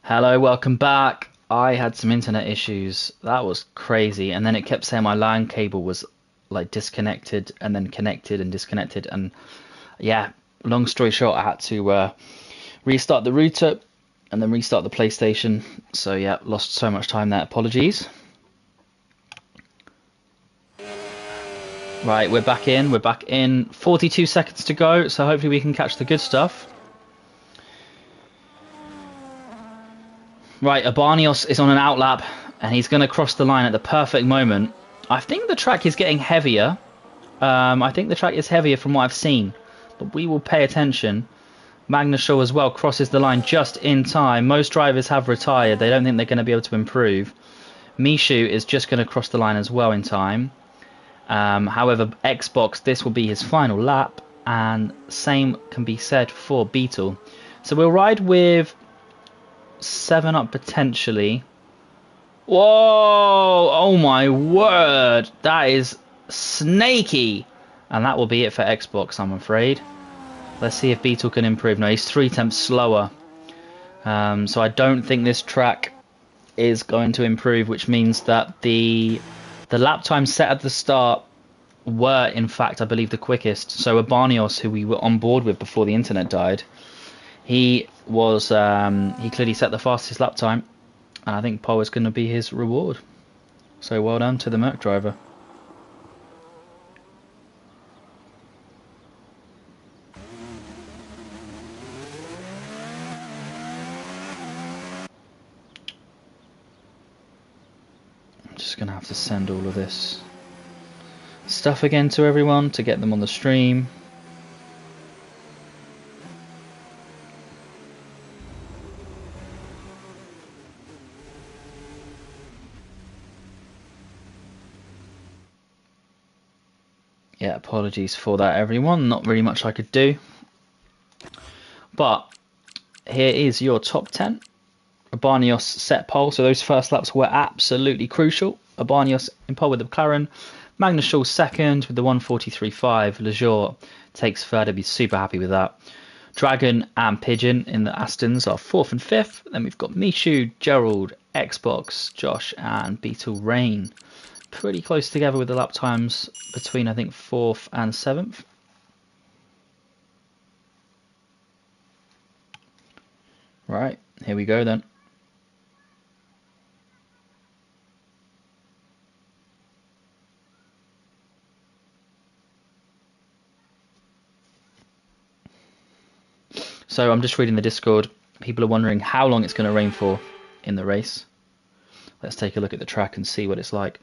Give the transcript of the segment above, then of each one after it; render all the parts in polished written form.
Hello, welcome back. I had some internet issues. That was crazy. And then it kept saying my LAN cable was like disconnected and then connected and disconnected. And yeah, long story short, I had to restart the router and then restart the PlayStation. So yeah, lost so much time there. Apologies. Right, we're back in. We're back in. 42 seconds to go. So hopefully we can catch the good stuff. Right, Abanios is on an outlap, and he's going to cross the line at the perfect moment. I think the track is getting heavier. I think the track is heavier from what I've seen, but we will pay attention. Magnus Shaw as well crosses the line just in time. Most drivers have retired. They don't think they're going to be able to improve. Mishu is just going to cross the line as well in time. However, Xbox, this will be his final lap, and same can be said for Beetle. So we'll ride with 7 up potentially. Whoa! Oh my word! That is snaky! And that will be it for Xbox, I'm afraid. Let's see if Beetle can improve. No, he's 3 tenths slower. So I don't think this track is going to improve, which means that the lap times set at the start were, in fact, I believe, the quickest. So Abanios, who we were on board with before the internet died, he was he clearly set the fastest lap time, and I think pole is going to be his reward. So well done to the Merc driver. I'm just going to have to send all of this stuff again to everyone to get them on the stream. Yeah, apologies for that, everyone. Not really much I could do. But here is your top 10. Abanios set pole, so those first laps were absolutely crucial. Abanios in pole with the McLaren. Magnus Shaw second with the 1:43.5. Lejour takes third. I'd be super happy with that. Dragon and Pigeon in the Astons are 4th and 5th. Then we've got Mishu, Gerald, Xbox, Josh, and Beetle Rain. Pretty close together with the lap times between, I think, 4th and 7th. Right, here we go then. So I'm just reading the Discord. People are wondering how long it's going to rain for in the race. Let's take a look at the track and see what it's like.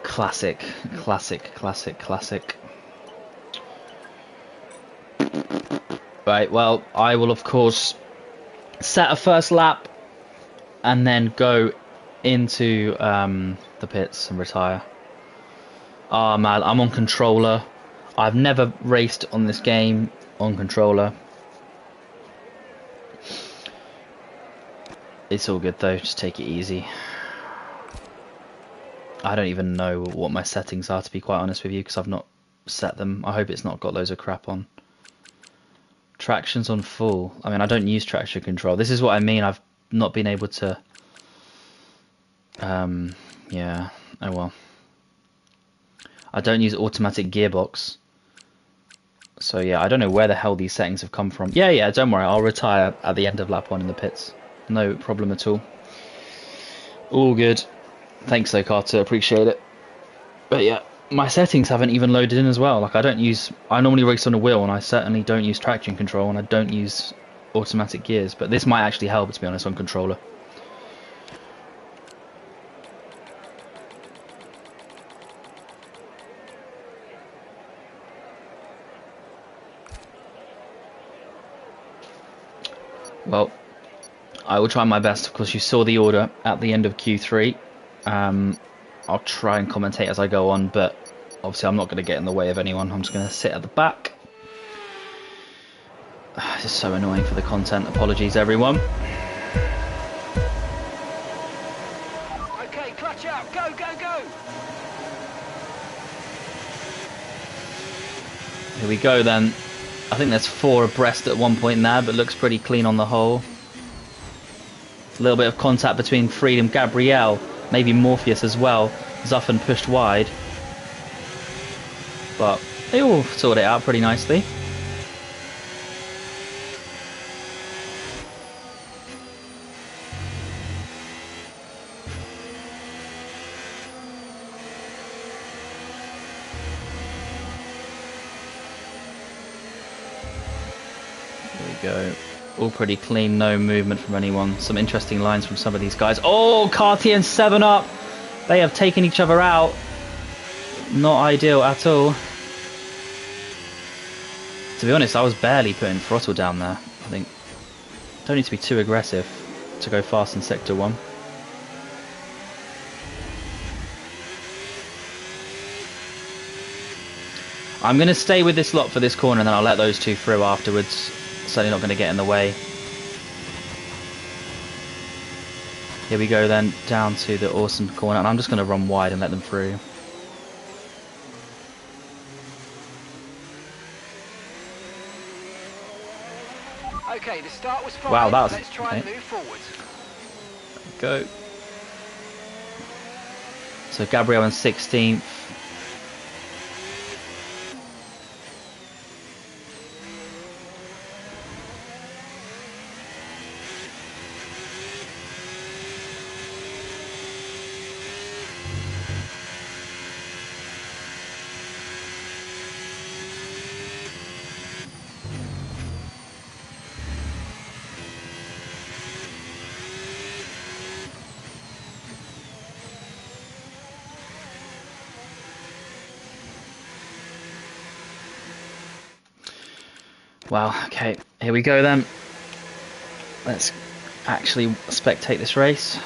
Classic. Right, well, I will of course set a first lap and then go into the pits and retire. Oh man, I'm on controller. I've never raced on this game on controller. It's all good though, just take it easy. I don't even know what my settings are, to be quite honest with you, because I've not set them. I hope it's not got loads of crap on. Traction's on full. I mean, I don't use traction control. This is what I mean. I've not been able to... yeah, oh well. I don't use automatic gearbox. So yeah, I don't know where the hell these settings have come from. Yeah, don't worry. I'll retire at the end of lap 1 in the pits. No problem at all. All good. Thanks though, Carter. Appreciate it. But yeah, my settings haven't even loaded in as well. Like I normally race on a wheel, and I certainly don't use traction control, and I don't use automatic gears. But this might actually help, to be honest, on controller. Well, I will try my best. Of course, you saw the order at the end of Q3. I'll try and commentate as I go on, but obviously I'm not going to get in the way of anyone. I'm just going to sit at the back. This is so annoying for the content. Apologies, everyone. Okay, clutch out. Go, go, go. Here we go then. I think there's 4 abreast at one point there, but looks pretty clean on the whole. A little bit of contact between Freedom, Gabrielle, maybe Morpheus as well. Zuffen pushed wide. But they all sorted it out pretty nicely. Go. All pretty clean, no movement from anyone. Some interesting lines from some of these guys. Oh, Cartier and 7up. They have taken each other out. Not ideal at all. To be honest, I was barely putting throttle down there. I think don't need to be too aggressive to go fast in Sector 1. I'm going to stay with this lot for this corner and then I'll let those two through afterwards. Certainly not going to get in the way. Here we go then, down to the awesome corner, and I'm just going to run wide and let them through. Okay, the start was fine. Wow, that was... Let's try and move forward. Go. So Gabrielle in 16th. Wow, okay, here we go then. Let's actually spectate this race.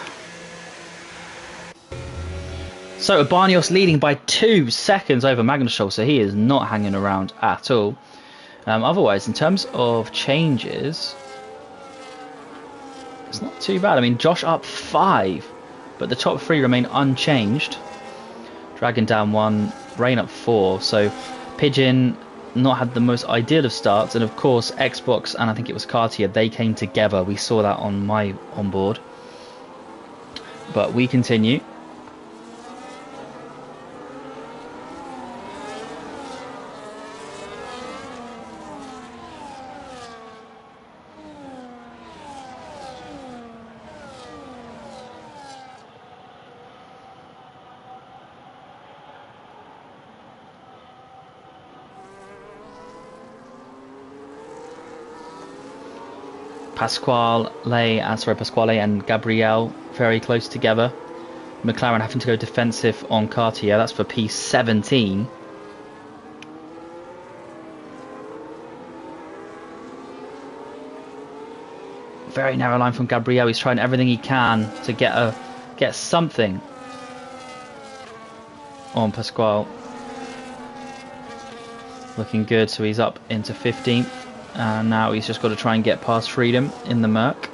So Abanios leading by 2 seconds over Magnushow, so he is not hanging around at all. Otherwise, in terms of changes, it's not too bad. I mean, Josh up 5, but the top 3 remain unchanged. Dragon down 1, Rain up 4, so Pigeon not had the most ideal of starts, and of course Xbox and I think it was Cartier, they came together. We saw that on my onboard, but we continue. Pasquale and Gabrielle very close together. McLaren having to go defensive on Cartier. That's for P17. Very narrow line from Gabrielle. He's trying everything he can to get something on Pasquale. Looking good, so he's up into 15th. And now he's just got to try and get past Freedom in the Merc.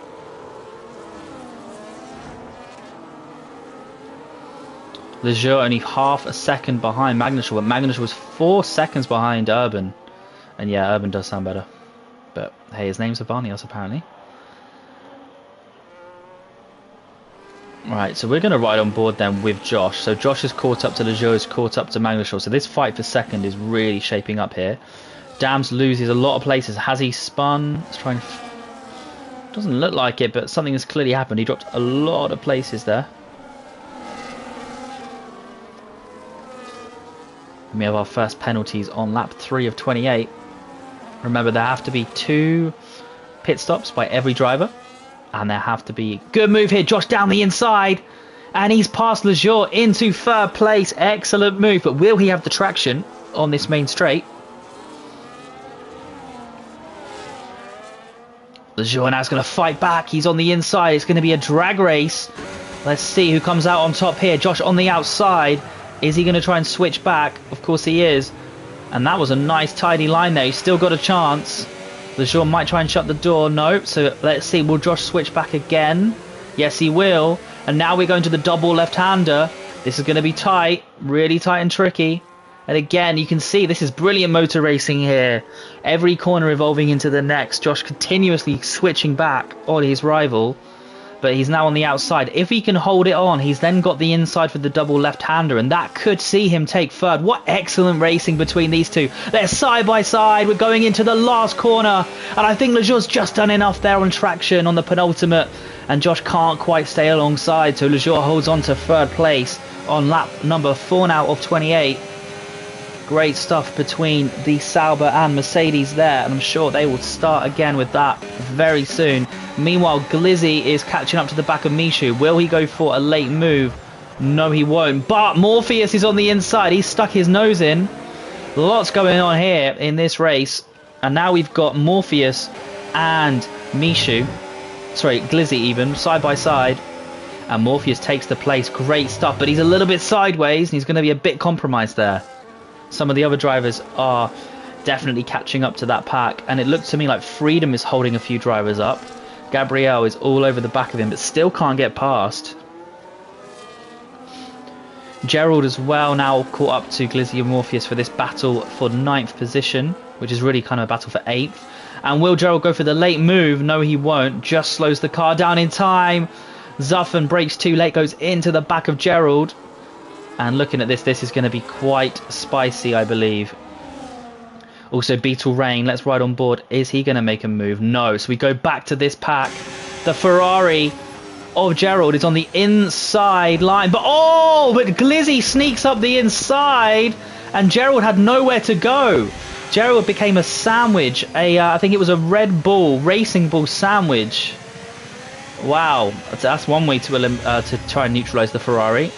Lejeune only half a second behind Magnushow, but Magnushow was 4 seconds behind Urban. And yeah, Urban does sound better. But hey, his name's Abanios apparently. Right, so we're going to ride on board then with Josh. So Josh is caught up to Lejeune, is caught up to Magnushow. So this fight for second is really shaping up here. Dams loses a lot of places. Has he spun? Let's try and... Doesn't look like it, but something has clearly happened. He dropped a lot of places there. And we have our first penalties on lap 3 of 28. Remember, there have to be 2 pit stops by every driver. And there have to be... Good move here. Josh down the inside. And he's passed Lejeune into 3rd place. Excellent move. But will he have the traction on this main straight? Lejeune now is going to fight back. He's on the inside. It's going to be a drag race. Let's see who comes out on top here. Josh on the outside. Is he going to try and switch back? Of course he is. And that was a nice tidy line there. He's still got a chance. Lejeune might try and shut the door. No. So let's see. Will Josh switch back again? Yes, he will. And now we're going to the double left-hander. This is going to be tight. Really tight and tricky. And again, you can see this is brilliant motor racing here. Every corner evolving into the next. Josh continuously switching back on his rival. But he's now on the outside. If he can hold it on, he's then got the inside for the double left-hander, and that could see him take third. What excellent racing between these two. They're side by side. We're going into the last corner, and I think Lejeur's just done enough there on traction on the penultimate, and Josh can't quite stay alongside, so Lejeur holds on to third place on lap number 4 now of 28. Great stuff between the Sauber and Mercedes there, and I'm sure they will start again with that very soon. Meanwhile, Glizzy is catching up to the back of Mishu. Will he go for a late move? No, he won't. But Morpheus is on the inside. He's stuck his nose in. Lots going on here in this race. And now we've got Morpheus and Mishu. Sorry, Glizzy even, side by side. And Morpheus takes the place. Great stuff. But he's a little bit sideways, and he's going to be a bit compromised there. Some of the other drivers are definitely catching up to that pack. And it looks to me like Freedom is holding a few drivers up. Gabriel is all over the back of him, but still can't get past. Gerald as well now caught up to Glizzy and Morpheus for this battle for 9th position, which is really kind of a battle for 8th. And will Gerald go for the late move? No, he won't. Just slows the car down in time. Zuffen brakes too late, goes into the back of Gerald. And looking at this, this is going to be quite spicy, I believe. Also, Beetle Rain, let's ride on board. Is he going to make a move? No. So we go back to this pack. The Ferrari of Gerald is on the inside line. But Glizzy sneaks up the inside. And Gerald had nowhere to go. Gerald became a sandwich. I think it was a Red Bull, Racing Bull sandwich. Wow. That's one way to try and neutralise the Ferrari.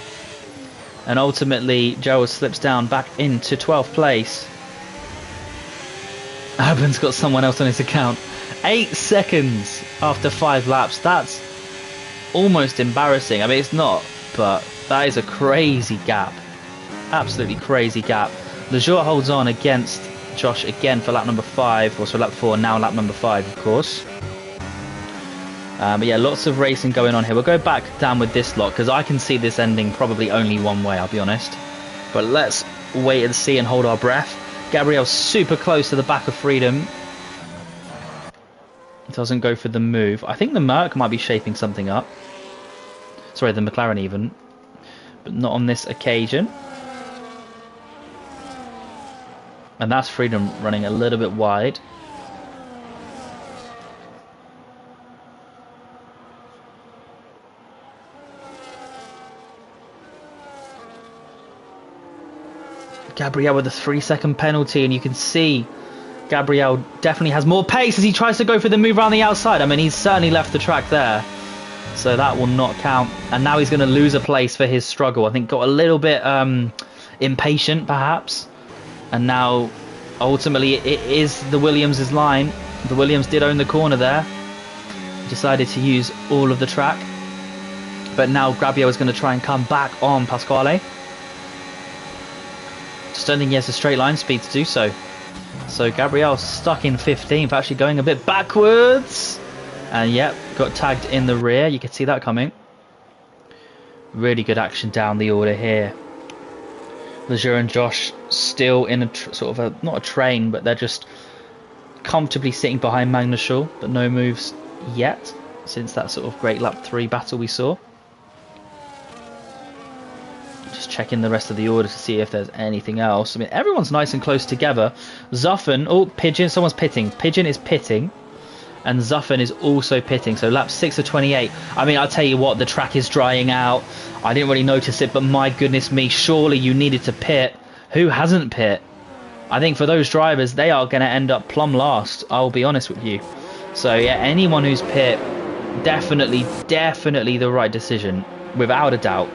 And ultimately, Gerald slips down back into 12th place. Urban's got someone else on his account. 8 seconds after 5 laps. That's almost embarrassing. I mean, it's not, but that is a crazy gap. Absolutely crazy gap. Lejeur holds on against Josh again for lap number 5. Also lap 4, now lap number 5, of course. But yeah, lots of racing going on here. We'll go back down with this lot, because I can see this ending probably only one way, I'll be honest. But let's wait and see and hold our breath. Gabriel's super close to the back of Freedom. Doesn't go for the move. I think the Merc might be shaping something up. Sorry, the McLaren even. But not on this occasion. And that's Freedom running a little bit wide. Gabriel with a 3-second penalty, and you can see Gabriel definitely has more pace as he tries to go for the move around the outside. I mean, he's certainly left the track there, so that will not count. And now he's going to lose a place for his struggle. I think got a little bit impatient, perhaps. And now, ultimately, it is the Williams' line. The Williams did own the corner there. Decided to use all of the track. But now Gabriel is going to try and come back on Pasquale. Just don't think he has a straight line speed to do so. So Gabriel stuck in 15th, actually going a bit backwards. And yep, got tagged in the rear. You can see that coming. Really good action down the order here. Lejeur and Josh still in a sort of a, not a train, but they're just comfortably sitting behind Magnuschel, but no moves yet since that sort of great lap 3 battle we saw. Just checking the rest of the order to see if there's anything else. I mean, everyone's nice and close together. Zuffen, oh, Pigeon, someone's pitting. Pigeon is pitting, and Zuffen is also pitting. So lap 6 of 28. I mean, I'll tell you what, the track is drying out. I didn't really notice it, but my goodness me, surely you needed to pit. Who hasn't pit? I think for those drivers, they are going to end up plumb last. I'll be honest with you. So yeah, anyone who's pit, definitely the right decision, without a doubt.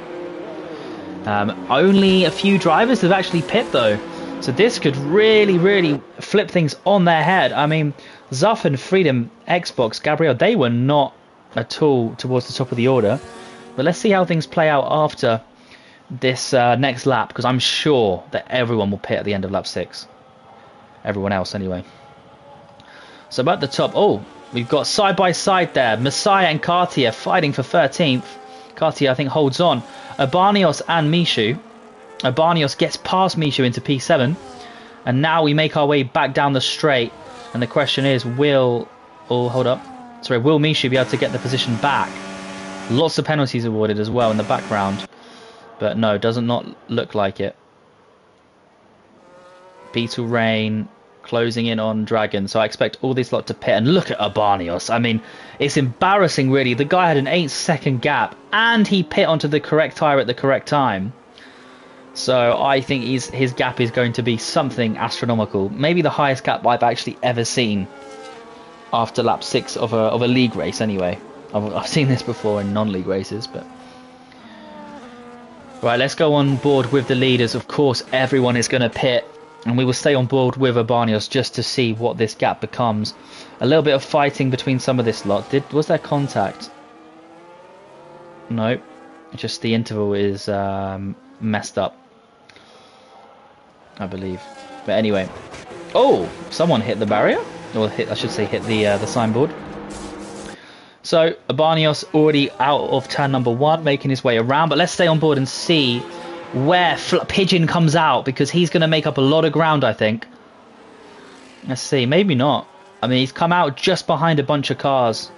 Only a few drivers have actually pit though, so this could really flip things on their head. I mean, Zuffen, Freedom, Xbox, Gabriel, they were not at all towards the top of the order. But let's see how things play out after this next lap, because I'm sure that everyone will pit at the end of lap 6. Everyone else anyway. So about the top, oh, we've got side by side there, Messiah and Cartier fighting for 13th. Cartier, I think, holds on. Abanios and Mishu. Abanios gets past Mishu into P7. And now we make our way back down the straight. And the question is, will Mishu be able to get the position back? Lots of penalties awarded as well in the background. But no, doesn't not look like it. Beetle Rain closing in on Dragon. So I expect all this lot to pit. And look at Abanios. I mean, it's embarrassing really. The guy had an 8-second gap. And he pit onto the correct tyre at the correct time. So I think his gap is going to be something astronomical. Maybe the highest gap I've actually ever seen after lap 6 of a league race anyway. I've seen this before in non-league races, but... Right, let's go on board with the leaders. Of course, everyone is going to pit. And we will stay on board with Abanios just to see what this gap becomes. A little bit of fighting between some of this lot. Was there contact? No. Just the interval is messed up, I believe. But anyway. Oh! Someone hit the barrier. Or I should say hit the signboard. So, Abanios already out of turn number 1, making his way around. But let's stay on board and see where Pigeon comes out, because he's going to make up a lot of ground, I think. Let's see. Maybe not. I mean, he's come out just behind a bunch of cars.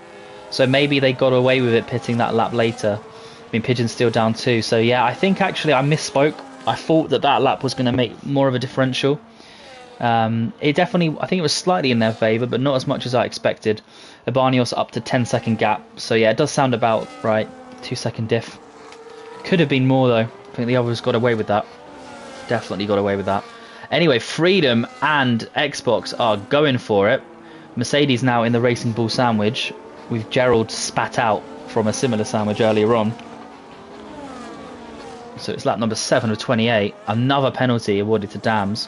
So maybe they got away with it pitting that lap later. I mean, Pigeon's still down 2. So, yeah, I think actually I misspoke. I thought that lap was going to make more of a differential. It definitely, I think it was slightly in their favour, but not as much as I expected. Abanios up to 10-second gap. So yeah, it does sound about right. 2-second diff. Could have been more though. I think the others got away with that. Definitely got away with that. Anyway, Freedom and Xbox are going for it. Mercedes now in the Racing Bull sandwich, with Gerald spat out from a similar sandwich earlier on. So it's lap number 7 of 28. Another penalty awarded to Dams.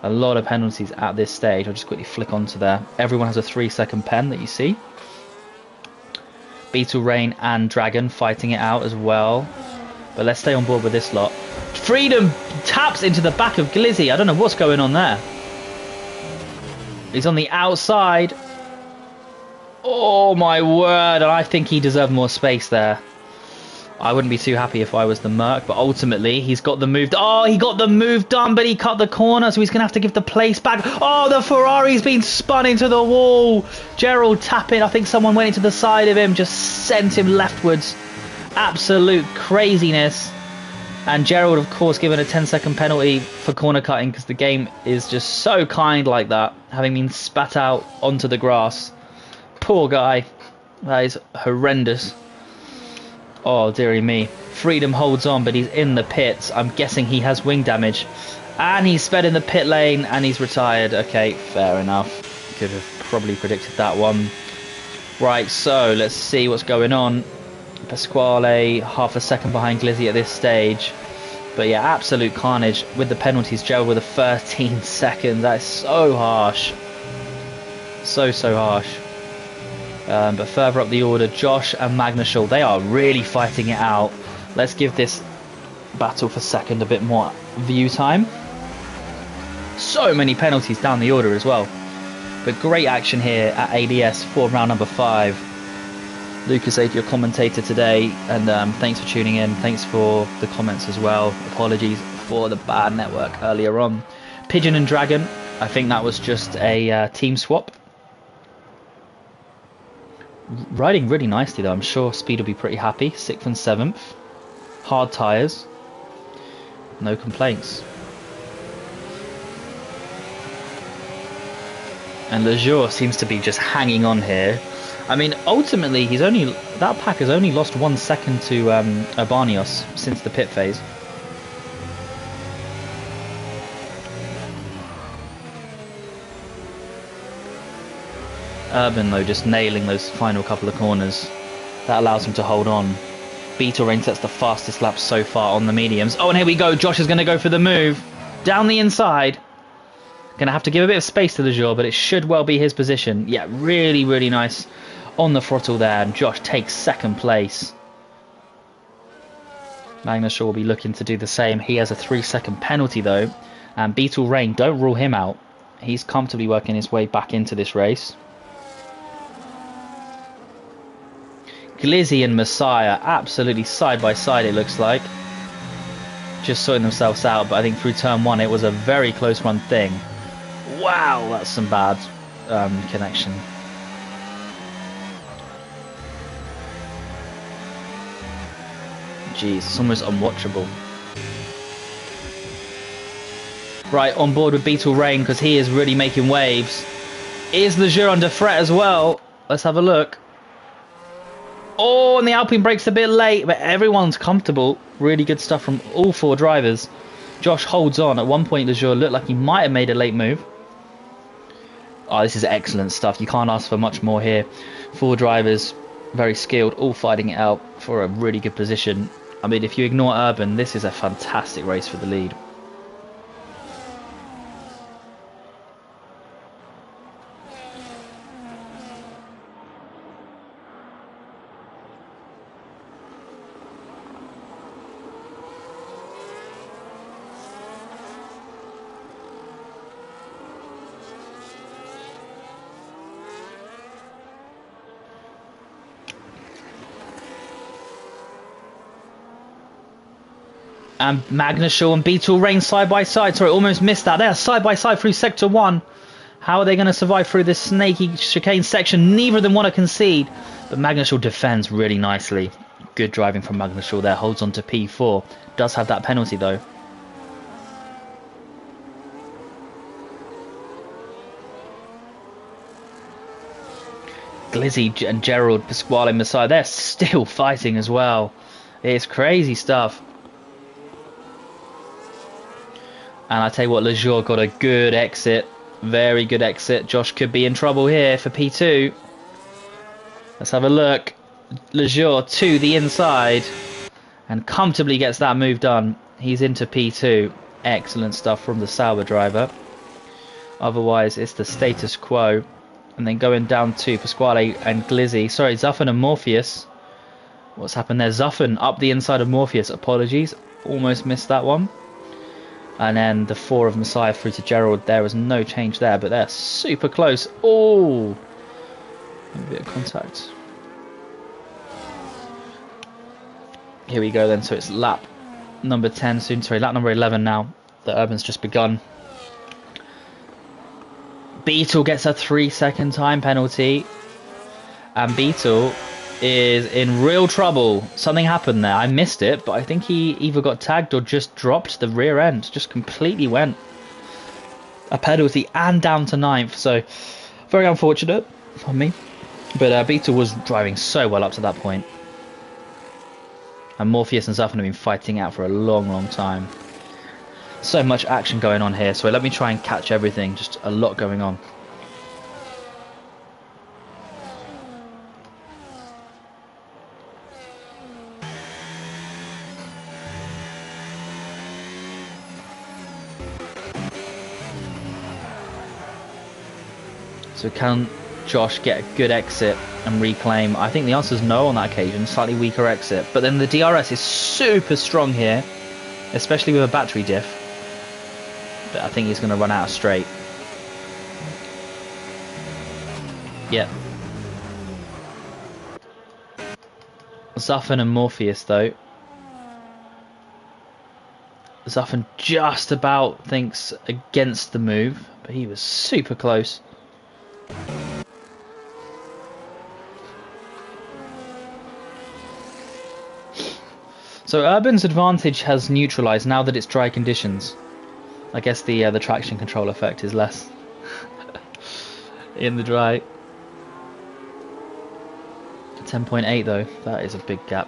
A lot of penalties at this stage. I'll just quickly flick onto there. Everyone has a 3-second pen that you see. Beetle Rain and Dragon fighting it out as well. But let's stay on board with this lot. Freedom taps into the back of Glizzy. I don't know what's going on there. He's on the outside. Oh my word. And I think he deserved more space there. I wouldn't be too happy if I was the Merc, but ultimately he's got the move. Oh, he got the move done, but he cut the corner, so he's going to have to give the place back. Oh, the Ferrari's been spun into the wall. Gerald tapping. I think someone went into the side of him, just sent him leftwards. Absolute craziness. And Gerald, of course, given a 10-second penalty for corner cutting, because the game is just so kind like that, having been spat out onto the grass. Poor guy. That is horrendous. Oh, dearie me. Freedom holds on, but he's in the pits. I'm guessing he has wing damage. And he's sped in the pit lane, and he's retired. Okay, fair enough. Could have probably predicted that one. Right, so let's see what's going on. Pasquale, half a second behind Glizzy at this stage. But yeah, absolute carnage with the penalties. Gerald with a 13 seconds. That is so harsh. So harsh. But further up the order, Josh and Magnushaw, they are really fighting it out. Let's give this battle for second a bit more view time. So many penalties down the order as well. But great action here at ADS for round number 5. Lucas Aid, your commentator today, and thanks for tuning in. Thanks for the comments as well. Apologies for the bad network earlier on. Pigeon and Dragon, I think that was just a team swap. Riding really nicely though. I'm sure Speed will be pretty happy. 6th and 7th. Hard tyres. No complaints. And Lejour seems to be just hanging on here. I mean, ultimately, that pack has only lost 1 second to Abanios since the pit phase. Urban, though, just nailing those final couple of corners. That allows him to hold on. Beetle Rain sets the fastest lap so far on the mediums. Oh, and here we go. Josh is going to go for the move. Down the inside. Going to have to give a bit of space to Lejour, but it should well be his position. Yeah, really, really nice on the throttle there. And Josh takes 2nd place. Magnushaw will be looking to do the same. He has a 3-second penalty, though. And Beetle Rain, don't rule him out. He's comfortably working his way back into this race. Glizzy and Messiah absolutely side by side, it looks like. just sorting themselves out, but I think through turn one it was a very close run thing. Wow, that's some bad connection. Jeez, it's almost unwatchable. Right, on board with Beetle Rain because he is really making waves. Is Lejeune under threat as well? Let's have a look. Oh, and the Alpine brakes a bit late, but everyone's comfortable. Really good stuff from all four drivers. Josh holds on. At one point, Lejeune looked like he might have made a late move. Oh, this is excellent stuff. You can't ask for much more here. Four drivers, very skilled, all fighting it out for a really good position. I mean, if you ignore Urban, this is a fantastic race for the lead. And Magnussen and Beetle Rain side by side. Sorry, almost missed that. They're side by side through sector 1. How are they going to survive through this snaky chicane section? Neither of them want to concede. But Magnussen defends really nicely. Good driving from Magnussen there. Holds on to P4. Does have that penalty though. Glizzy and Gerald, Pasquale, Messiah, they're still fighting as well. It's crazy stuff. And I tell you what, Lejeune got a good exit. Very good exit. Josh could be in trouble here for P2. Let's have a look. Lejeune to the inside. And comfortably gets that move done. He's into P2. Excellent stuff from the Sauber driver. Otherwise, it's the status quo. And then going down to Pasquale and Glizzy. Sorry, Zuffen and Morpheus. What's happened there? Zuffen up the inside of Morpheus. Apologies. Almost missed that one. And then the 4 of Messiah through to Gerald. There was no change there, but they're super close. Oh! A bit of contact. Here we go then. So it's lap number 10 soon. Sorry, lap number 11 now. The Urban's just begun. Beetle gets a 3-second time penalty. And Beetle is in real trouble. Something happened there. I missed it, but I think he either got tagged or just dropped the rear end. Just completely went. A penalty and down to 9th. So, very unfortunate for me. But Beetle was driving so well up to that point. And Morpheus and Zuffen have been fighting out for a long, long time. So much action going on here. So let me try and catch everything. Just a lot going on. So can Josh get a good exit and reclaim? I think the answer is no on that occasion. Slightly weaker exit. But then the DRS is super strong here, especially with a battery diff. But I think he's going to run out of straight. Yeah. Zuffen and Morpheus though. Zuffen just about thinks against the move, but he was super close. So Urban's advantage has neutralised now that it's dry conditions. I guess the traction control effect is less in the dry. 10.8 though, that is a big gap.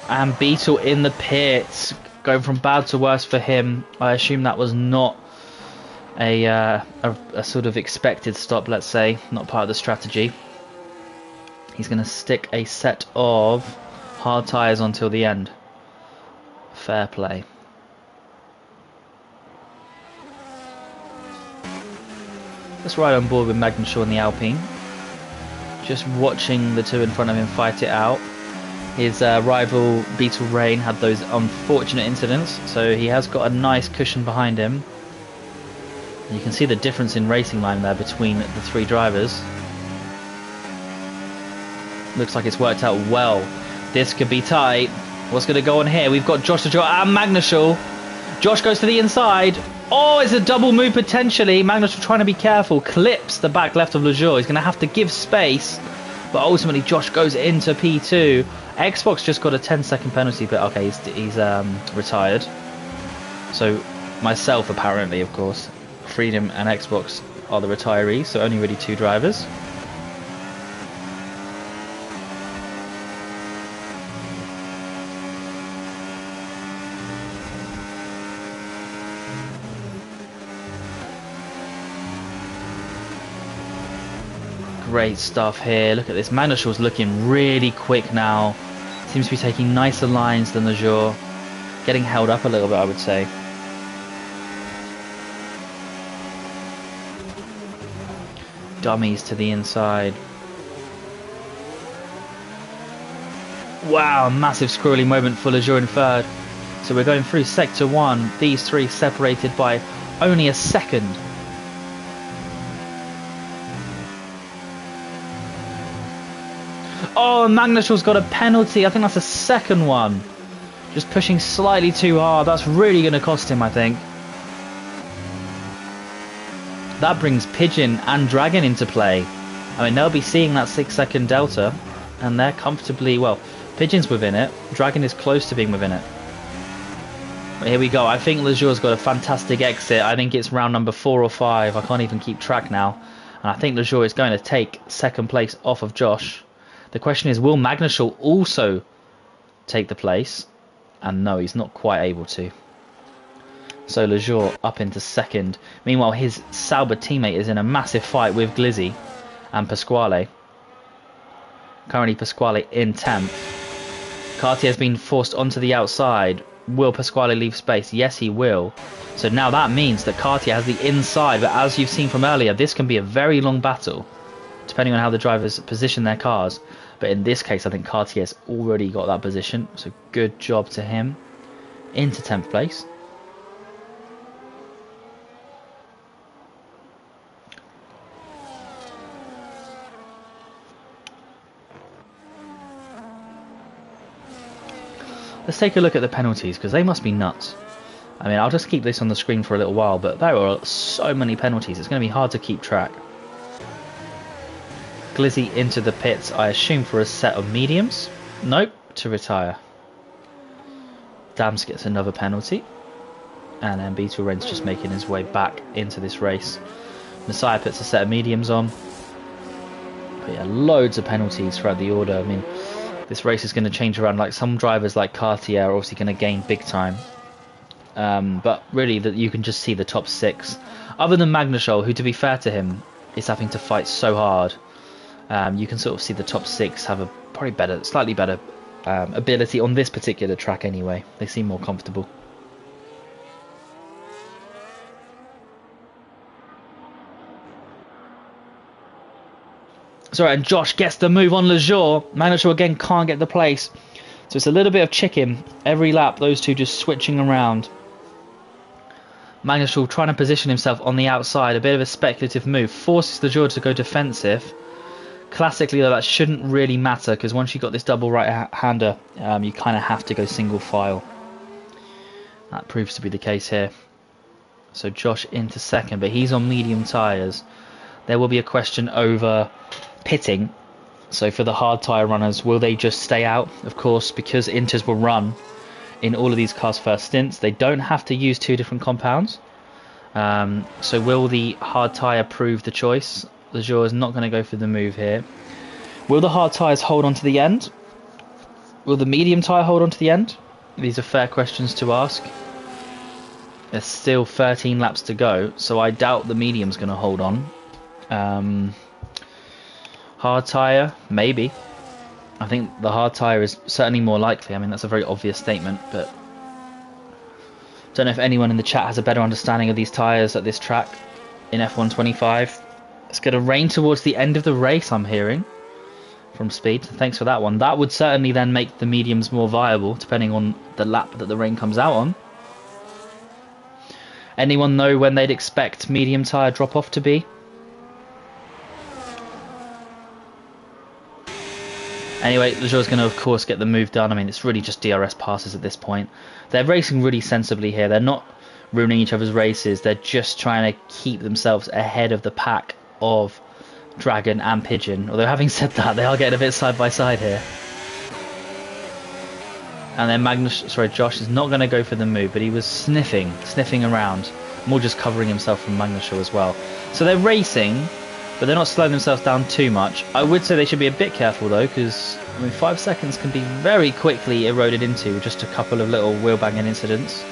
And Beetle in the pits, going from bad to worse for him. I assume that was not a sort of expected stop, let's say, not part of the strategy. He's going to stick a set of hard tyres until the end. Fair play. Let's ride on board with Magnussen and the Alpine. Just watching the two in front of him fight it out. His rival Beetle Rain had those unfortunate incidents, so he has got a nice cushion behind him. You can see the difference in racing line there between the three drivers. Looks like it's worked out well. This could be tight. What's going to go on here? We've got Josh and Magnushall. Josh goes to the inside. Oh, it's a double move potentially. Magnushall trying to be careful. Clips the back left of Lejour. He's going to have to give space. But ultimately, Josh goes into P2. Xbox just got a 10-second penalty, but okay, he's retired. So myself, apparently, of course, Freedom and Xbox are the retirees, so only really two drivers. Great stuff here. Look at this. Magnushall's looking really quick now. Seems to be taking nicer lines than Lejour. Getting held up a little bit, I would say. Dummies to the inside. Wow, massive squirrely moment for Lejour in third. So we're going through sector 1. These three separated by only a second. Oh, Magnushall's got a penalty. I think that's the second one. Just pushing slightly too hard. That's really going to cost him, I think. That brings Pigeon and Dragon into play. I mean, they'll be seeing that 6-second delta. And they're comfortably... Well, Pigeon's within it. Dragon is close to being within it. But here we go. I think Lejour's got a fantastic exit. I think it's round number 4 or 5. I can't even keep track now. And I think Lejour is going to take second place off of Josh. The question is, will Magnushall also take the place? And no, he's not quite able to. So Lejour up into second. Meanwhile, his Sauber teammate is in a massive fight with Glizzy and Pasquale. Currently Pasquale in 10th. Cartier's been forced onto the outside. Will Pasquale leave space? Yes, he will. So now that means that Cartier has the inside. But as you've seen from earlier, this can be a very long battle, depending on how the drivers position their cars. But in this case, I think Cartier's already got that position. So good job to him. Into 10th place. Let's take a look at the penalties, because they must be nuts. I mean, I'll just keep this on the screen for a little while, but there are so many penalties. It's going to be hard to keep track. Glizzy into the pits, I assume for a set of mediums. Nope, to retire. Dams gets another penalty. And then Beetle Ren's just making his way back into this race. Messiah puts a set of mediums on. But yeah, loads of penalties throughout the order. I mean, this race is going to change around. Like some drivers like Cartier are obviously going to gain big time. But really, you can just see the top 6. Other than Magnushall, who, to be fair to him, is having to fight so hard. You can sort of see the top 6 have a probably better, slightly better ability on this particular track anyway. They seem more comfortable. Sorry, and Josh gets the move on Lejour. Magnushall again can't get the place. So it's a little bit of chicken every lap, those two just switching around. Magnushall trying to position himself on the outside, a bit of a speculative move, forces Lejour to go defensive. Classically, though, that shouldn't really matter, because once you've got this double right-hander, you kind of have to go single file. That proves to be the case here. So Josh into second, but he's on medium tyres. There will be a question over pitting. So for the hard tyre runners, will they just stay out? Of course, because Inters will run in all of these cars' first stints, they don't have to use 2 different compounds. So will the hard tyre prove the choice? Lejour is not going to go for the move here. Will the hard tyres hold on to the end? Will the medium tyre hold on to the end? These are fair questions to ask. There's still 13 laps to go, so I doubt the medium's going to hold on. Hard tyre, maybe. I think the hard tyre is certainly more likely. I mean, that's a very obvious statement, but don't know if anyone in the chat has a better understanding of these tyres at this track in F1 25. It's going to rain towards the end of the race, I'm hearing, from Speed. Thanks for that one. That would certainly then make the mediums more viable, depending on the lap that the rain comes out on. Anyone know when they'd expect medium tyre drop-off to be? Anyway, Lejeur's going to, of course, get the move done. I mean, it's really just DRS passes at this point. They're racing really sensibly here. They're not ruining each other's races. They're just trying to keep themselves ahead of the pack of Dragon and Pigeon. Although, having said that, they are getting a bit side by side here. And then Josh is not going to go for the move, but he was sniffing around. More just covering himself from Magnushaw as well. So they're racing, but they're not slowing themselves down too much. I would say they should be a bit careful though, because I mean 5 seconds can be very quickly eroded into with just a couple of little wheel banging incidents.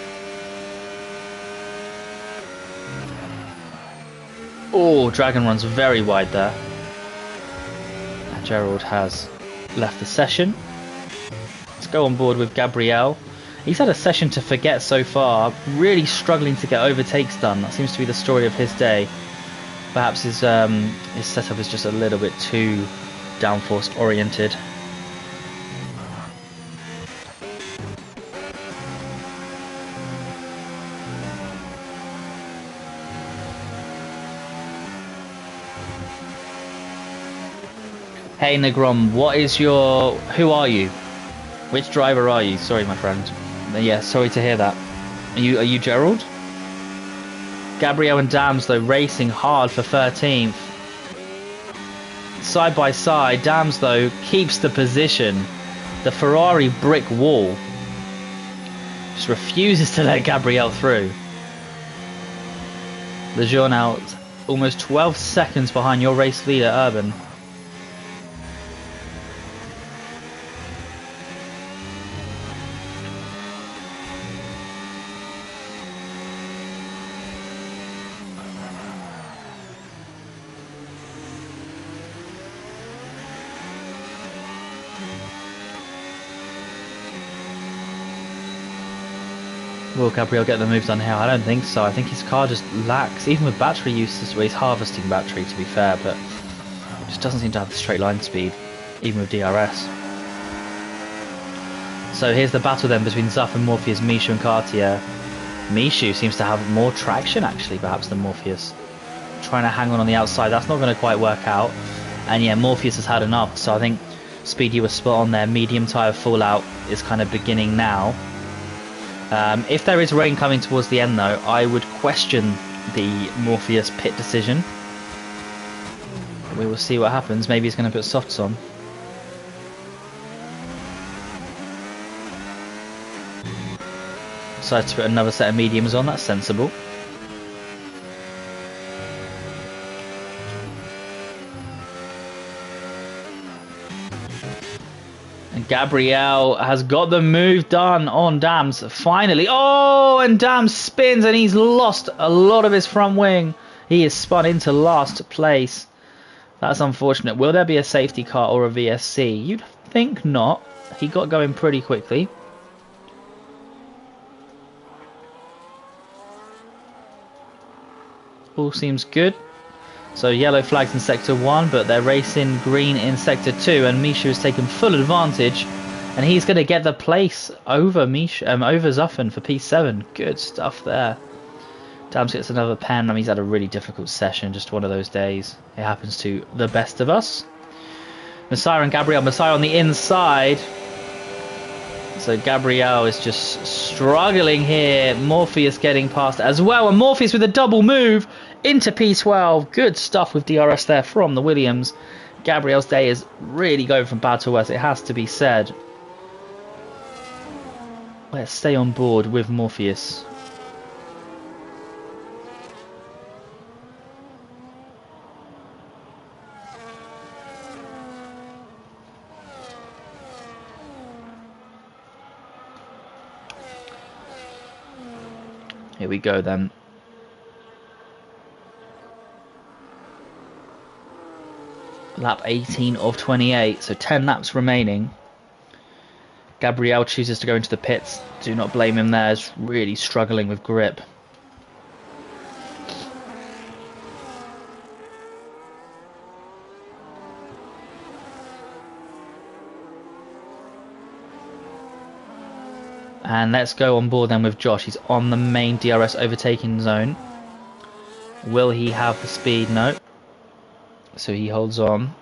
Oh, Dragon runs very wide there. And Gerald has left the session. Let's go on board with Gabriel. He's had a session to forget so far, really struggling to get overtakes done. That seems to be the story of his day. Perhaps his setup is just a little bit too downforce oriented. Hey Negrom, who are you? Which driver are you? Sorry, my friend. Yeah, sorry to hear that. Are you Gerald? Gabriel and Dams, though, racing hard for 13th. Side by side, Dams, though, keeps the position. The Ferrari brick wall just refuses to let Gabriel through. Lejeune now almost 12 seconds behind your race leader, Urban. Will Gabriel get the move done here? I don't think so. I think his car just lacks, even with battery use, he's harvesting battery to be fair, but just doesn't seem to have the straight line speed, even with DRS. So here's the battle then between Zuff and Morpheus, Mishu and Cartier. Mishu seems to have more traction actually, perhaps, than Morpheus. Trying to hang on the outside, that's not going to quite work out. And yeah, Morpheus has had enough, so I think Speedy was spot on there. Medium tyre fallout is kind of beginning now. If there is rain coming towards the end though, I would question the Morpheus pit decision. We will see what happens. Maybe he's going to put softs on. Decides to put another set of mediums on, that's sensible. Gabriel has got the move done on Dams, finally. Oh, and Dams spins and he's lost a lot of his front wing. He is spun into last place. That's unfortunate. Will there be a safety car or a VSC? You'd think not. He got going pretty quickly. All seems good. So yellow flags in sector 1, but they're racing green in sector 2, and Mishu has taken full advantage, and he's going to get the place over over Zuffen for P7. Good stuff there. Dams gets another pen. I mean, he's had a really difficult session, just one of those days. It happens to the best of us. Messiah and Gabriel. Messiah on the inside. So Gabriel is just struggling here. Morpheus getting past as well, and Morpheus with a double move into P12. Good stuff with DRS there from the Williams. Gabriel's day is really going from bad to worse, it has to be said. Let's stay on board with Morpheus. Here we go then. Lap 18 of 28, so 10 laps remaining. Gabriel chooses to go into the pits. Do not blame him there, he's really struggling with grip. And let's go on board then with Josh. He's on the main DRS overtaking zone. Will he have the speed? No. So he holds on.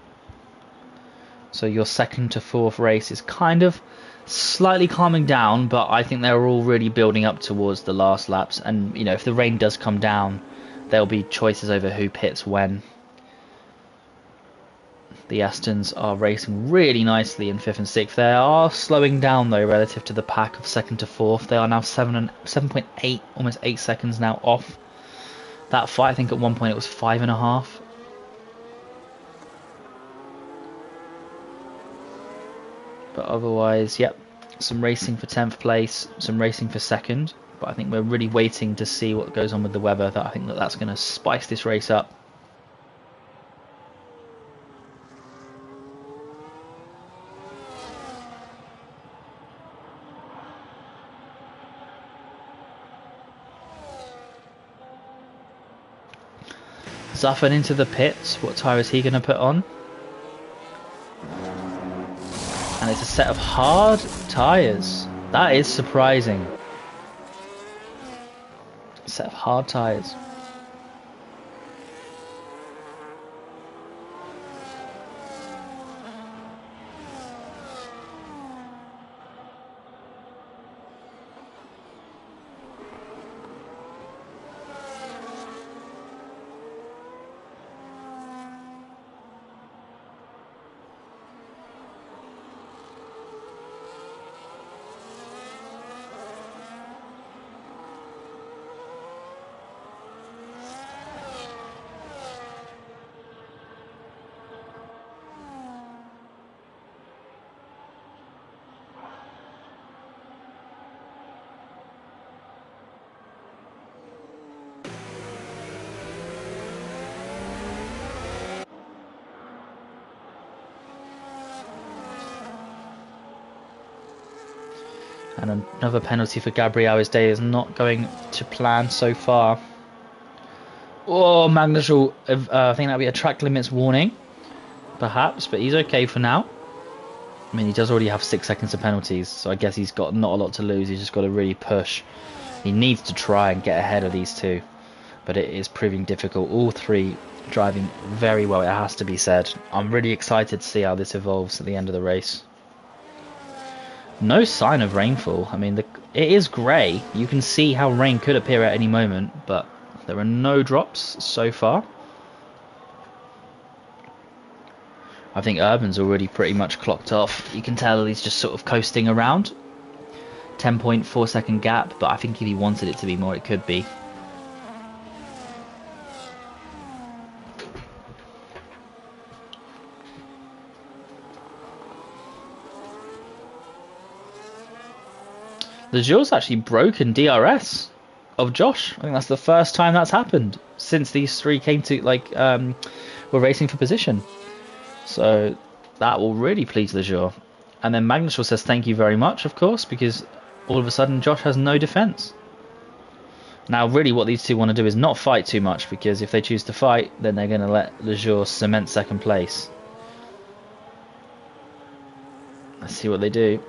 So your second to fourth race is kind of slightly calming down, but I think they're all really building up towards the last laps. And, you know, if the rain does come down, there'll be choices over who pits when. The Astons are racing really nicely in 5th and 6th. They are slowing down though relative to the pack of 2nd to 4th. They are now 7.8, almost 8 seconds now off that fight. I think at one point it was 5.5. But otherwise, yep, some racing for 10th place, some racing for 2nd. But I think we're really waiting to see what goes on with the weather. I think that's going to spice this race up. Zuffin into the pits. What tyre is he going to put on? And it's a set of hard tyres. That is surprising. A set of hard tyres. And another penalty for Gabriel. His day is not going to plan so far. Oh, Magnus will, I think that'll be a track limits warning, perhaps, but he's okay for now. I mean, he does already have 6 seconds of penalties, so I guess he's got not a lot to lose. He's just got to really push. He needs to try and get ahead of these two, but it is proving difficult. All three driving very well, it has to be said. I'm really excited to see how this evolves at the end of the race. No sign of rainfall. I mean, it is grey. You can see how rain could appear at any moment, but there are no drops so far. I think Urban's already pretty much clocked off. You can tell he's just sort of coasting around. 10.4 second gap, but I think if he wanted it to be more, it could be. Lejeur's actually broken DRS of Josh. I think that's the first time that's happened since these three came to, were racing for position. So that will really please Lejeur. And then Magnus says thank you very much, of course, because all of a sudden Josh has no defense. Now really what these two want to do is not fight too much, because if they choose to fight, then they're going to let Lejeur cement second place. Let's see what they do.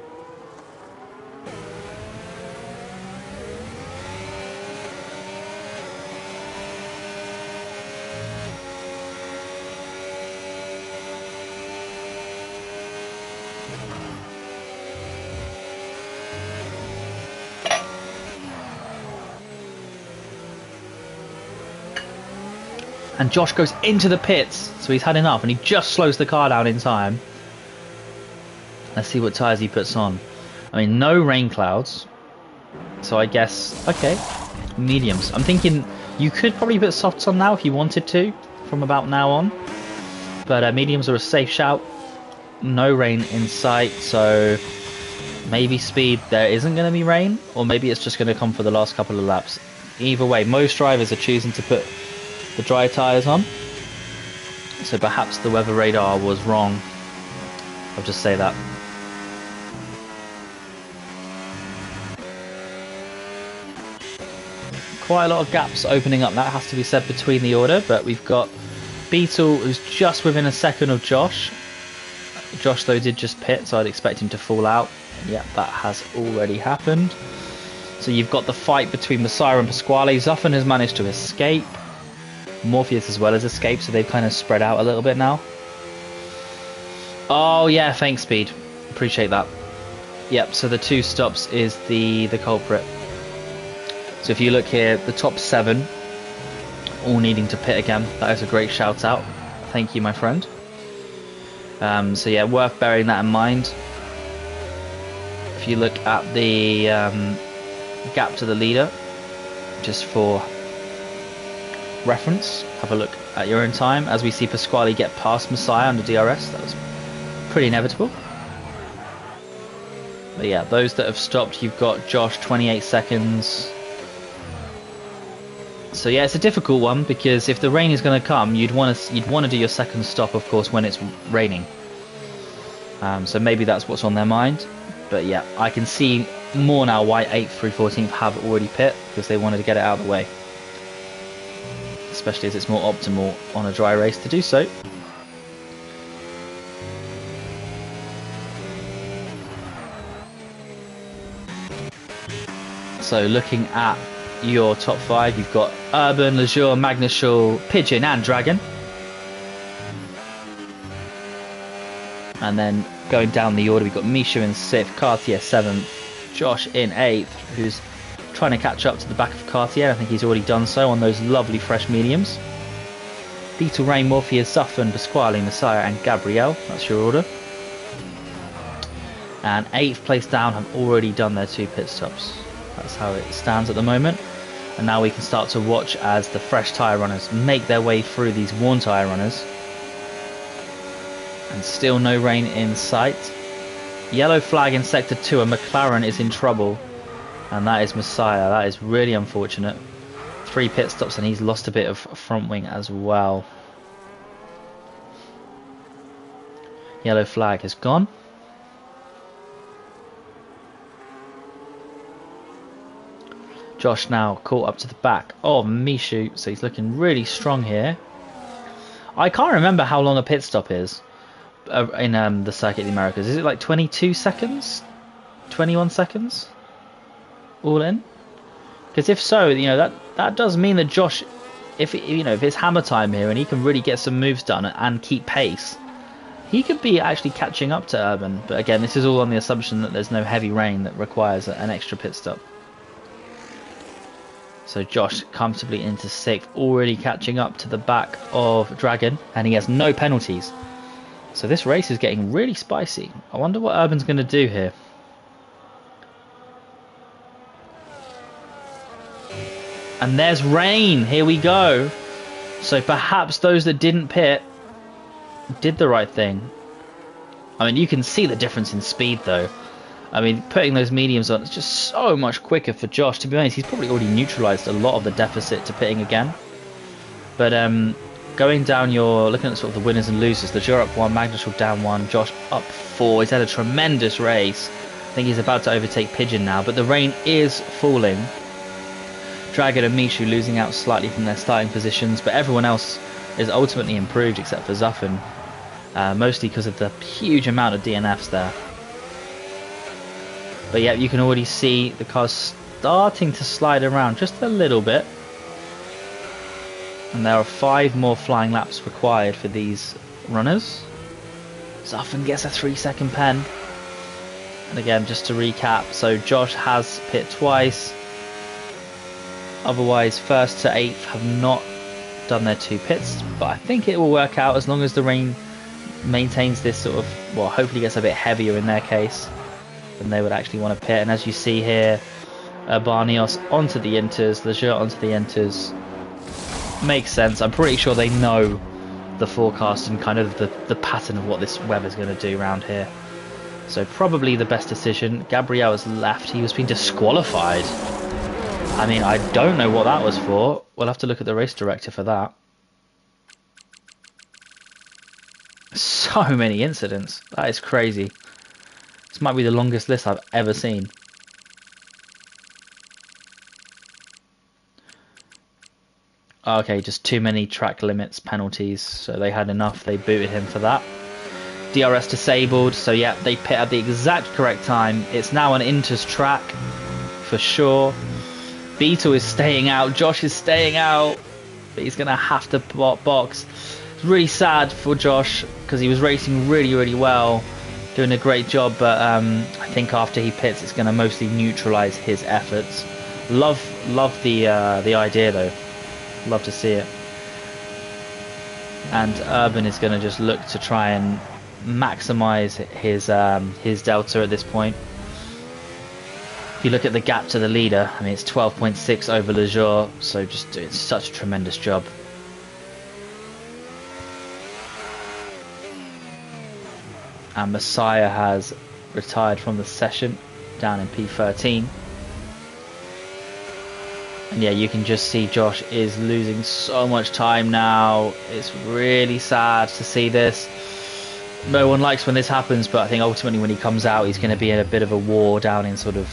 And Josh goes into the pits, so he's had enough, and he just slows the car down in time. Let's see what tyres he puts on. I mean, no rain clouds, so I guess, okay, mediums. I'm thinking you could probably put softs on now if you wanted to, from about now on. But mediums are a safe shout. No rain in sight, so maybe speed, there isn't going to be rain, or maybe it's just going to come for the last couple of laps. Either way, most drivers are choosing to put the dry tyres on, so perhaps the weather radar was wrong. I'll just say that. Quite a lot of gaps opening up, that has to be said, between the order, but we've got Beetle, who's just within a second of Josh. Josh, though, did just pit, so I'd expect him to fall out. And yeah, that has already happened. So you've got the fight between Messiah and Pasquale. Zuffin has managed to escape. Morpheus as well as escaped, so they've kind of spread out a little bit now. Oh yeah, thanks, Speed. Appreciate that. Yep, so the 2 stops is the culprit. So if you look here, the top 7 all needing to pit again. That is a great shout out. Thank you, my friend. So yeah, worth bearing that in mind. If you look at the gap to the leader, just for reference, have a look at your own time. As we see Pasquale get past Messiah under DRS, that was pretty inevitable. But yeah, those that have stopped, you've got Josh 28 seconds. So yeah, it's a difficult one because if the rain is going to come, you'd want to do your second stop, of course, when it's raining. So maybe that's what's on their mind. But yeah, I can see more now why 8th through 14th have already pit, because they wanted to get it out of the way. Especially as it's more optimal on a dry race to do so. So looking at your top 5, you've got Urban, Leisure, Magnushul, Pigeon and Dragon. And then going down the order, we've got Misha in 6th, Cartier 7th, Josh in 8th, who's trying to catch up to the back of Cartier. I think he's already done so on those lovely fresh mediums. Beetle, Rain, Morpheus, Zuffin, Pasquale, Messiah and Gabrielle. That's your order. And 8th place down have already done their 2 pit stops. That's how it stands at the moment. And now we can start to watch as the fresh tyre runners make their way through these worn tyre runners. And still no rain in sight. Yellow flag in sector 2 and McLaren is in trouble. And that is Messiah. That is really unfortunate. 3 pit stops and he's lost a bit of front wing as well. Yellow flag has gone. Josh now caught up to the back of Mishu, so he's looking really strong here. I can't remember how long a pit stop is in the Circuit of the Americas. Is it like 22 seconds? 21 seconds? All in? Because if so, you know, that does mean that Josh, if it's hammer time here and he can really get some moves done and keep pace, he could be actually catching up to Urban. But again, this is all on the assumption that there's no heavy rain that requires an extra pit stop. So Josh comfortably into 6th, already catching up to the back of Dragon, and he has no penalties. So this race is getting really spicy. I wonder what Urban's going to do here. And there's rain. Here we go. So perhaps those that didn't pit did the right thing. I mean, you can see the difference in speed though. I mean, putting those mediums on, it's just so much quicker for Josh. To be honest, he's probably already neutralised a lot of the deficit to pitting again. But going down looking at sort of the winners and losers, the Leisure up 1, Magnushul down 1, Josh up 4. He's had a tremendous race. I think he's about to overtake Pigeon now, but the rain is falling. Dragon and Mishu losing out slightly from their starting positions, but everyone else is ultimately improved except for Zuffin, mostly because of the huge amount of DNFs there. But yeah, you can already see the car's starting to slide around just a little bit. And there are 5 more flying laps required for these runners. Zuffin gets a 3-second pen. And again, just to recap, so Josh has pit twice. Otherwise, 1st to 8th have not done their 2 pits. But I think it will work out as long as the rain maintains this sort of, well, hopefully gets a bit heavier in their case than they would actually want to pit. And as you see here, Barnios onto the inters, Leisure onto the inters. Makes sense. I'm pretty sure they know the forecast and kind of the pattern of what this weather's going to do around here. So probably the best decision. Gabriel has left. He was being disqualified. I mean, I don't know what that was for. We'll have to look at the race director for that. So many incidents. That is crazy. This might be the longest list I've ever seen. Okay, just too many track limits penalties. So they had enough. They booted him for that. DRS disabled, so yeah, they pit at the exact correct time. It's now an Inter's track, for sure. Beetle is staying out, Josh is staying out, but he's going to have to box. It's really sad for Josh, because he was racing really, really well, doing a great job, but I think after he pits, it's going to mostly neutralise his efforts. Love the idea, though. Love to see it. And Urban is going to just look to try and maximise his delta at this point. If you look at the gap to the leader, I mean, it's 12.6 over Lejour, so just doing such a tremendous job. And Messiah has retired from the session down in P13. And yeah, you can just see Josh is losing so much time now. It's really sad to see this. No one likes when this happens, but I think ultimately when he comes out, he's going to be in a bit of a war down in sort of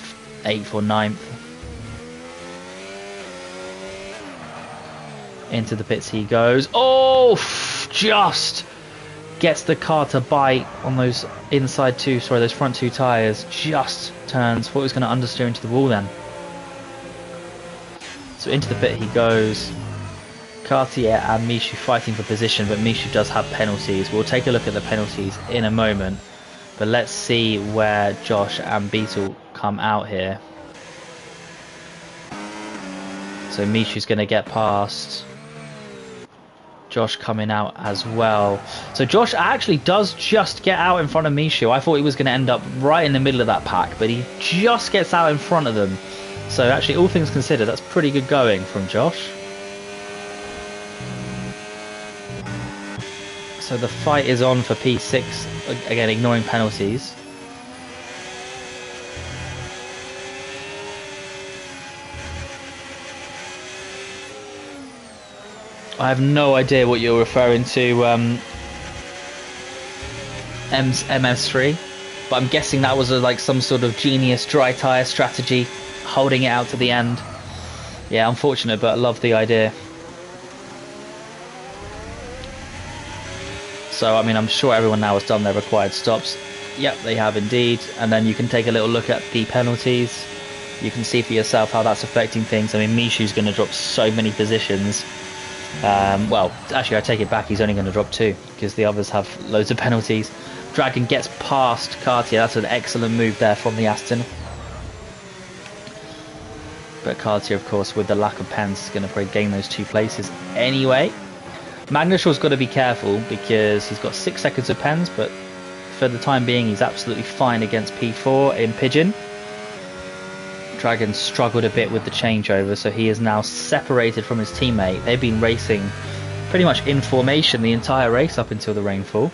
8th or 9th. Into the pits he goes. Oh, just gets the car to bite on those those front two tyres. Just turns. Thought he was going to understeer into the wall then. So into the pit he goes. Cartier and Michu fighting for position, but Michu does have penalties. We'll take a look at the penalties in a moment. But let's see where Josh and Beetle come out here. So Michu's going to get past. Josh coming out as well. So Josh actually does just get out in front of Michu. I thought he was going to end up right in the middle of that pack, but he just gets out in front of them. So actually, all things considered, that's pretty good going from Josh. So the fight is on for P6, again ignoring penalties. I have no idea what you're referring to, MS3, but I'm guessing that was like some sort of genius dry tyre strategy, holding it out to the end. Yeah, unfortunate, but I love the idea. So, I mean, I'm sure everyone now has done their required stops. Yep, they have indeed. And then you can take a little look at the penalties. You can see for yourself how that's affecting things. I mean, Michu's going to drop so many positions. Well, actually, I take it back. He's only going to drop 2 because the others have loads of penalties. Dragon gets past Cartier. That's an excellent move there from the Aston. But Cartier, of course, with the lack of pens, is going to probably gain those 2 places anyway. Magnushaw's got to be careful because he's got 6 seconds of pens, but for the time being, he's absolutely fine against P4 in Pigeon. Dragon struggled a bit with the changeover, so he is now separated from his teammate. They've been racing pretty much in formation the entire race up until the rainfall.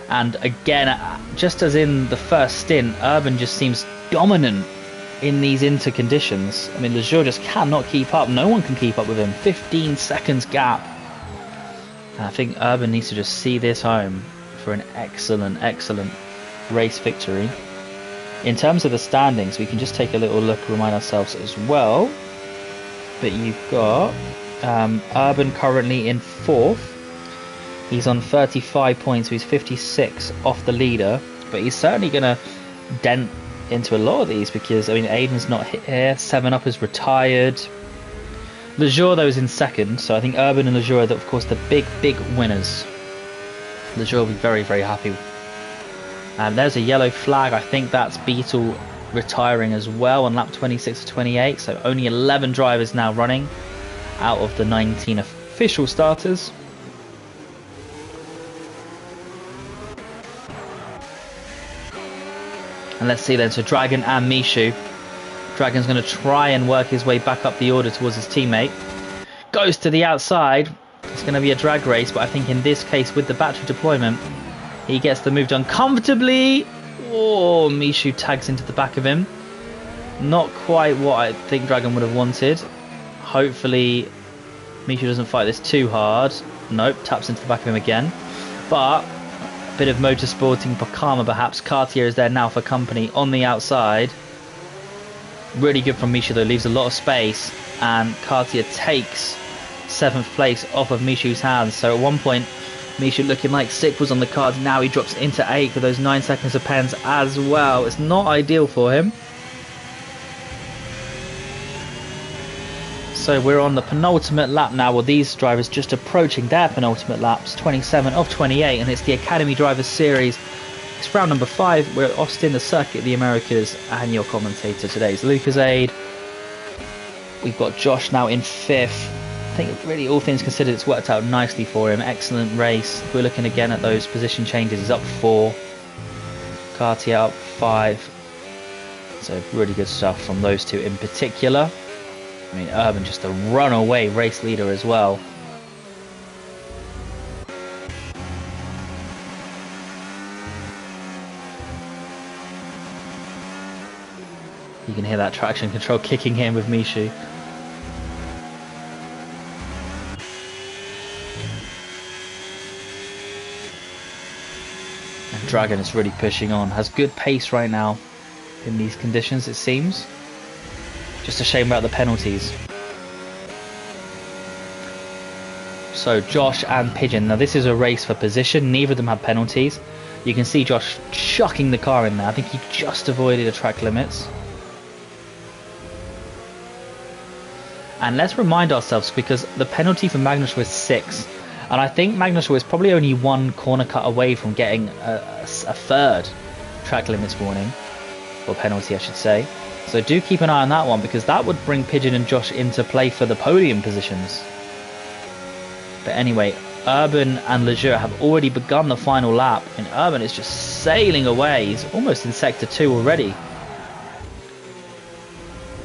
And again, just as in the first stint, Urban just seems dominant in these inter conditions. I mean, Lejour just cannot keep up. No one can keep up with him. 15 seconds gap. And I think Urban needs to just see this home for an excellent, excellent race victory. In terms of the standings, we can just take a little look, remind ourselves as well. But you've got Urban currently in 4th. He's on 35 points, so he's 56 off the leader. But he's certainly going to dent into a lot of these because, I mean, Aiden's not here. 7up is retired. Lejour, though, is in 2nd. So I think Urban and Lejour are, of course, the big, big winners. Lejour will be very, very happy. And there's a yellow flag. I think that's Beetle retiring as well on lap 26 to 28. So only 11 drivers now running out of the 19 official starters. And let's see then, so Dragon and Michu. Dragon's going to try and work his way back up the order towards his teammate. Goes to the outside. It's going to be a drag race, but I think in this case, with the battery deployment, he gets the move done comfortably. Oh, Michu tags into the back of him. Not quite what I think Dragon would have wanted. Hopefully, Michu doesn't fight this too hard. Nope, taps into the back of him again. But a bit of motorsporting for karma, perhaps. Cartier is there now for company on the outside. Really good from Michu, though. Leaves a lot of space. And Cartier takes 7th place off of Michu's hands. So at one point, Misha looking like 6 was on the cards. Now he drops into 8 with those 9 seconds of pens as well. It's not ideal for him. So we're on the penultimate lap now. Well, these drivers just approaching their penultimate laps, 27 of 28, and it's the Academy Drivers Series. It's round number 5. We're at Austin, the Circuit of the Americas, and your commentator today is Lucas Aid. We've got Josh now in 5th. I think really all things considered it's worked out nicely for him. Excellent race. If we're looking again at those position changes, he's up 4. Cartier up 5. So really good stuff from those two in particular. I mean, Urban just a runaway race leader as well. You can hear that traction control kicking in with Mishu. And Dragon is really pushing on. Has good pace right now in these conditions, it seems. Just a shame about the penalties. So Josh and Pigeon. Now this is a race for position. Neither of them have penalties. You can see Josh chucking the car in there. I think he just avoided the track limits. And let's remind ourselves, because the penalty for Magnus was 6. And I think Magnus was probably only 1 corner cut away from getting a third track limits warning. Or penalty, I should say. So do keep an eye on that one, because that would bring Pigeon and Josh into play for the podium positions. But anyway, Urban and Lejeune have already begun the final lap, and Urban is just sailing away. He's almost in sector 2 already.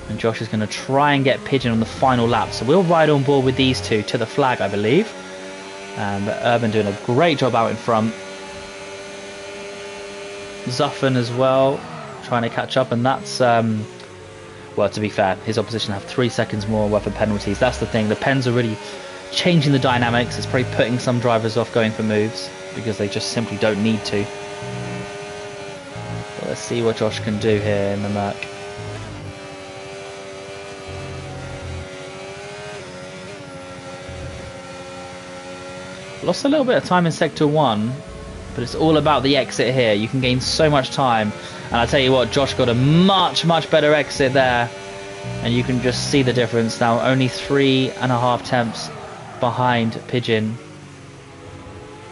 And Josh is going to try and get Pigeon on the final lap. So we'll ride on board with these two to the flag, I believe. But Urban doing a great job out in front. Zuffen as well, trying to catch up, and that's well, to be fair, his opposition have 3 seconds more worth of penalties. That's the thing, the pens are really changing the dynamics. It's probably putting some drivers off going for moves because they just simply don't need to. But let's see what Josh can do here in the Merc. Lost a little bit of time in sector 1, but it's all about the exit here. You can gain so much time. And I tell you what, Josh got a much better exit there. And you can just see the difference now. Only 3.5 tenths behind Pigeon.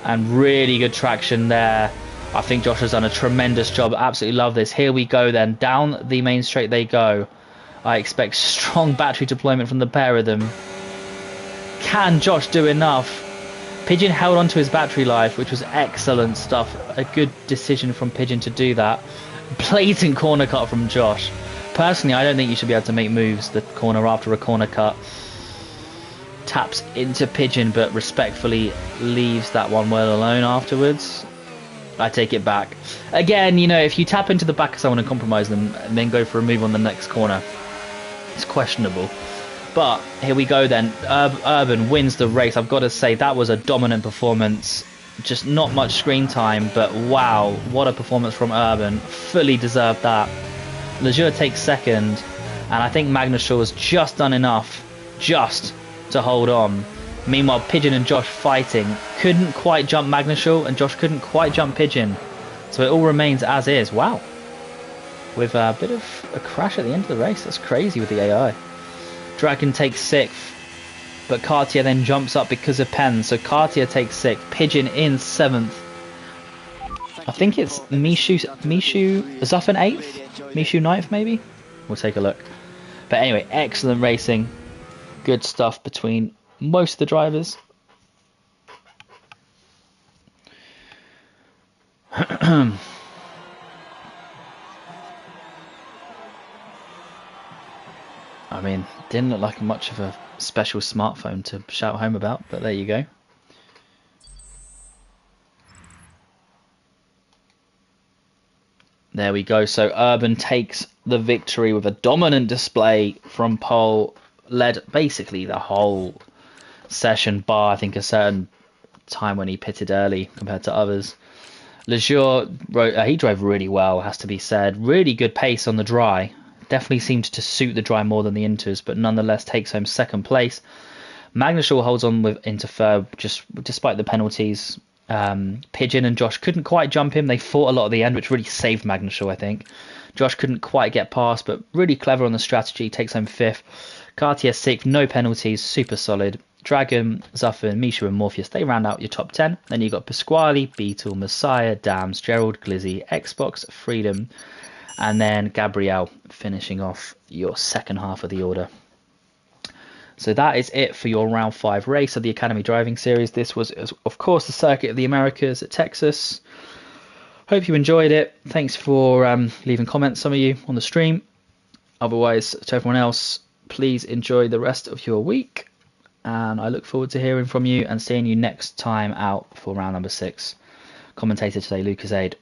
And really good traction there. I think Josh has done a tremendous job. Absolutely love this. Here we go then. Down the main straight they go. I expect strong battery deployment from the pair of them. Can Josh do enough? Pigeon held onto his battery life, which was excellent stuff. A good decision from Pigeon to do that. Blatant corner cut from Josh. Personally, I don't think you should be able to make moves the corner after a corner cut. Taps into Pigeon, but respectfully leaves that one well alone afterwards. I take it back. Again, you know, if you tap into the back of someone and compromise them and then go for a move on the next corner, it's questionable. But here we go then. Urban wins the race. I've got to say, that was a dominant performance. Just not much screen time, but wow, what a performance from Urban. Fully deserved that. Lejeune takes second, and I think Magnus Shaw has just done enough just to hold on. Meanwhile, Pigeon and Josh fighting. Couldn't quite jump Magnus Shaw, and Josh couldn't quite jump Pigeon. So it all remains as is. Wow. With a bit of a crash at the end of the race. That's crazy with the AI. Dragon takes 6th, but Cartier then jumps up because of pens. So Cartier takes 6th, Pigeon in 7th. I think it's Mishu Zuffen 8th, Mishu 9th maybe? We'll take a look. But anyway, excellent racing. Good stuff between most of the drivers. I mean, didn't look like much of a special smartphone to shout home about, but there you go. There we go. So Urban takes the victory with a dominant display from pole. Led basically the whole session, bar I think a certain time when he pitted early compared to others. Lejeune, he drove really well, has to be said. Really good pace on the dry. Definitely seemed to suit the dry more than the inters, but nonetheless takes home second place. Magnus Shaw holds on with into third, just despite the penalties. Pigeon and Josh couldn't quite jump him. They fought a lot at the end, which really saved Magnushaw, I think. Josh couldn't quite get past, but really clever on the strategy. Takes home 5th. Cartier 6th, no penalties, super solid. Dragon, Zuffin, Misha and Morpheus, they round out your top 10. Then you got Pasquale, Beetle, Messiah, Dams, Gerald, Glizzy, Xbox, Freedom, and then Gabrielle finishing off your second half of the order. So that is it for your round 5 race of the Academy Driving Series. This was, of course, the Circuit of the Americas at Texas. Hope you enjoyed it. Thanks for leaving comments, some of you, on the stream. Otherwise, to everyone else, please enjoy the rest of your week. And I look forward to hearing from you and seeing you next time out for round number 6. Commentator today, Lucas Aid.